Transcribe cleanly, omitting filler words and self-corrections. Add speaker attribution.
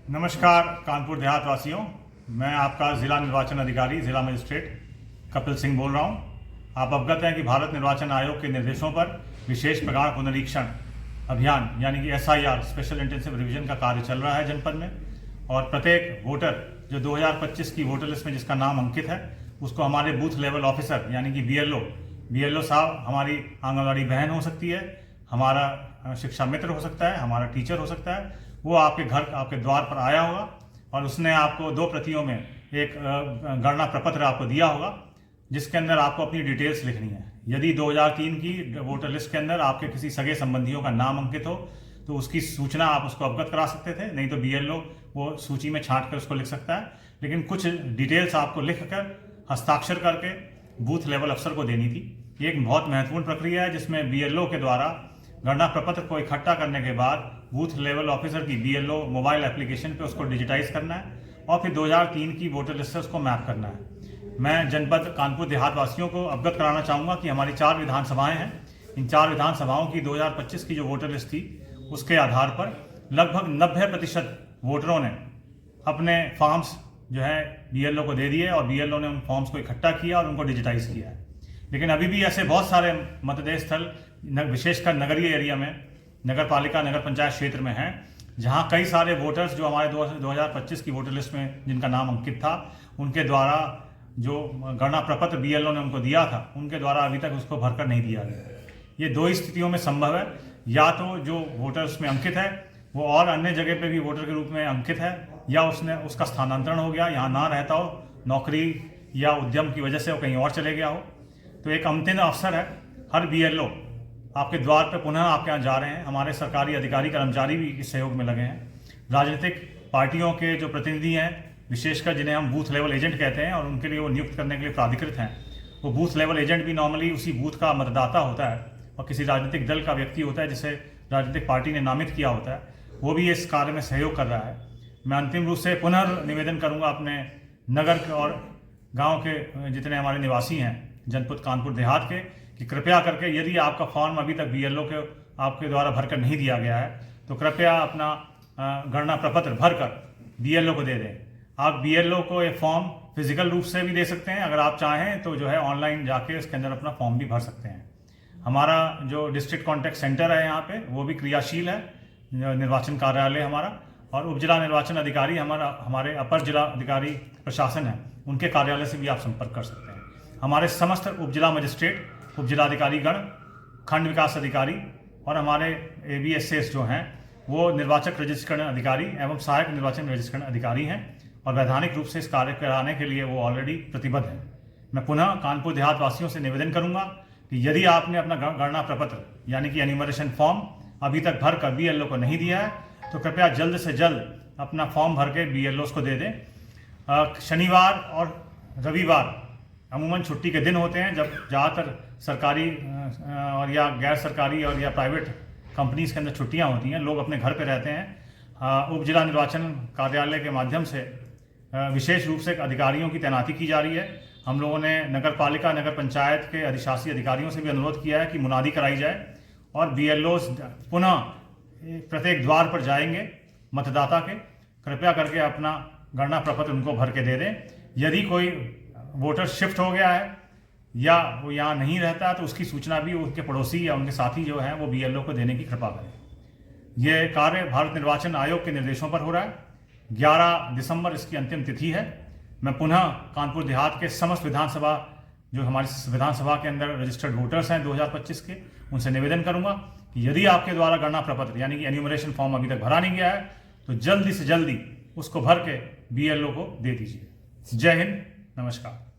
Speaker 1: नमस्कार कानपुर देहात वासियों, मैं आपका ज़िला निर्वाचन अधिकारी ज़िला मजिस्ट्रेट कपिल सिंह बोल रहा हूं। आप अवगत हैं कि भारत निर्वाचन आयोग के निर्देशों पर विशेष प्रगाढ़ पुनरीक्षण अभियान यानी कि SIR स्पेशल इंटेंसिव रिवीजन का कार्य चल रहा है जनपद में, और प्रत्येक वोटर जो 2025 की वोटर लिस्ट में जिसका नाम अंकित है उसको हमारे बूथ लेवल ऑफिसर यानी कि BLO साहब, हमारी आंगनवाड़ी बहन हो सकती है, हमारा शिक्षा मित्र हो सकता है, हमारा टीचर हो सकता है, वो आपके घर आपके द्वार पर आया होगा और उसने आपको 2 प्रतियों में एक गणना प्रपत्र आपको दिया होगा जिसके अंदर आपको अपनी डिटेल्स लिखनी है। यदि 2003 की वोटर लिस्ट के अंदर आपके किसी सगे संबंधियों का नाम अंकित हो तो उसकी सूचना आप उसको अवगत करा सकते थे, नहीं तो BLO वो सूची में छांट कर उसको लिख सकता है। लेकिन कुछ डिटेल्स आपको लिख कर हस्ताक्षर करके बूथ लेवल अफसर को देनी थी। ये एक बहुत महत्वपूर्ण प्रक्रिया है जिसमें BLO के द्वारा गणना प्रपत्र को इकट्ठा करने के बाद बूथ लेवल ऑफिसर की BLO मोबाइल एप्लीकेशन पे उसको डिजिटाइज करना है और फिर 2003 की वोटर लिस्ट से उसको मैप करना है। मैं जनपद कानपुर देहात वासियों को अवगत कराना चाहूँगा कि हमारी 4 विधानसभाएं हैं। इन 4 विधानसभाओं की 2025 की जो वोटर लिस्ट थी उसके आधार पर लगभग 90% वोटरों ने अपने फॉर्म्स जो है BLO को दे दिए और BLO ने उन फॉर्म्स को इकट्ठा किया और उनको डिजिटाइज किया है। लेकिन अभी भी ऐसे बहुत सारे मतदेय स्थल विशेषकर नगरीय एरिया में, नगर पालिका नगर पंचायत क्षेत्र में हैं, जहां कई सारे वोटर्स जो हमारे 2025 की वोटर लिस्ट में जिनका नाम अंकित था उनके द्वारा जो गणना प्रपत्र BLO ने उनको दिया था उनके द्वारा अभी तक उसको भरकर नहीं दिया गया। ये 2 ही स्थितियों में संभव है, या तो जो वोटर्स में अंकित है वो और अन्य जगह पे भी वोटर के रूप में अंकित है, या उसका स्थानांतरण हो गया, यहाँ ना रहता हो, नौकरी या उद्यम की वजह से वो कहीं और चले गया हो। तो एक अंतिम अवसर है, हर BLO आपके द्वार पे पुनः आपके यहाँ जा रहे हैं। हमारे सरकारी अधिकारी कर्मचारी भी इस सहयोग में लगे हैं। राजनीतिक पार्टियों के जो प्रतिनिधि हैं, विशेषकर जिन्हें हम बूथ लेवल एजेंट कहते हैं और उनके लिए वो नियुक्त करने के लिए प्राधिकृत हैं, वो बूथ लेवल एजेंट भी नॉर्मली उसी बूथ का मतदाता होता है और किसी राजनीतिक दल का व्यक्ति होता है जिसे राजनीतिक पार्टी ने नामित किया होता है, वो भी इस कार्य में सहयोग कर रहा है। मैं अंतिम रूप से पुनः निवेदन करूँगा अपने नगर और गाँव के जितने हमारे निवासी हैं जनपद कानपुर देहात के, कि कृपया करके यदि आपका फॉर्म अभी तक BLO के आपके द्वारा भरकर नहीं दिया गया है तो कृपया अपना गणना प्रपत्र भरकर BLO को दे दें। आप BLO को ये फॉर्म फिजिकल रूप से भी दे सकते हैं, अगर आप चाहें तो जो है ऑनलाइन जाके उसके अंदर अपना फॉर्म भी भर सकते हैं। हमारा जो डिस्ट्रिक्ट कॉन्टैक्ट सेंटर है यहाँ पे वो भी क्रियाशील है, निर्वाचन कार्यालय हमारा, और उप जिला निर्वाचन अधिकारी हमारे अपर जिला अधिकारी प्रशासन है, उनके कार्यालय से भी आप संपर्क कर सकते हैं। हमारे समस्त उप जिला मजिस्ट्रेट, उप जिलाधिकारी गण, खंड विकास अधिकारी और हमारे ABSS जो हैं वो निर्वाचक रजिस्ट्रेशन अधिकारी एवं सहायक निर्वाचन रजिस्ट्रेशन अधिकारी हैं और वैधानिक रूप से इस कार्य कराने के लिए वो ऑलरेडी प्रतिबद्ध हैं। मैं पुनः कानपुर देहात वासियों से निवेदन करूंगा कि यदि आपने अपना गणना प्रपत्र यानी कि एन्यूमरेशन फॉर्म अभी तक भर कर BLO को नहीं दिया है तो कृपया जल्द से जल्द अपना फॉर्म भर के BLOs को दे दें। शनिवार और रविवार अमूमन छुट्टी के दिन होते हैं, जब ज़्यादातर सरकारी और या गैर सरकारी और या प्राइवेट कंपनीज के अंदर छुट्टियां होती हैं, लोग अपने घर पे रहते हैं। उप जिला निर्वाचन कार्यालय के माध्यम से विशेष रूप से अधिकारियों की तैनाती की जा रही है। हम लोगों ने नगर पालिका नगर पंचायत के अधिशासी अधिकारियों से भी अनुरोध किया है कि मुनादी कराई जाए और BLOs पुनः प्रत्येक द्वार पर जाएंगे मतदाता के, कृपया करके अपना गणना प्रपत्र उनको भर के दे दें। यदि कोई वोटर शिफ्ट हो गया है या वो यहाँ नहीं रहता तो उसकी सूचना भी उनके पड़ोसी या उनके साथी जो हैं वो BLO को देने की कृपा करें। ये कार्य भारत निर्वाचन आयोग के निर्देशों पर हो रहा है। 11 दिसंबर इसकी अंतिम तिथि है। मैं पुनः कानपुर देहात के समस्त विधानसभा जो हमारी विधानसभा के अंदर रजिस्टर्ड वोटर्स हैं 2025 के, उनसे निवेदन करूंगा कि यदि आपके द्वारा गणना प्रपत्र यानी कि एन्यूमरेशन फॉर्म अभी तक भरा नहीं गया है तो जल्दी से जल्दी उसको भर के BLO को दे दीजिए। जय हिंद, नमस्कार।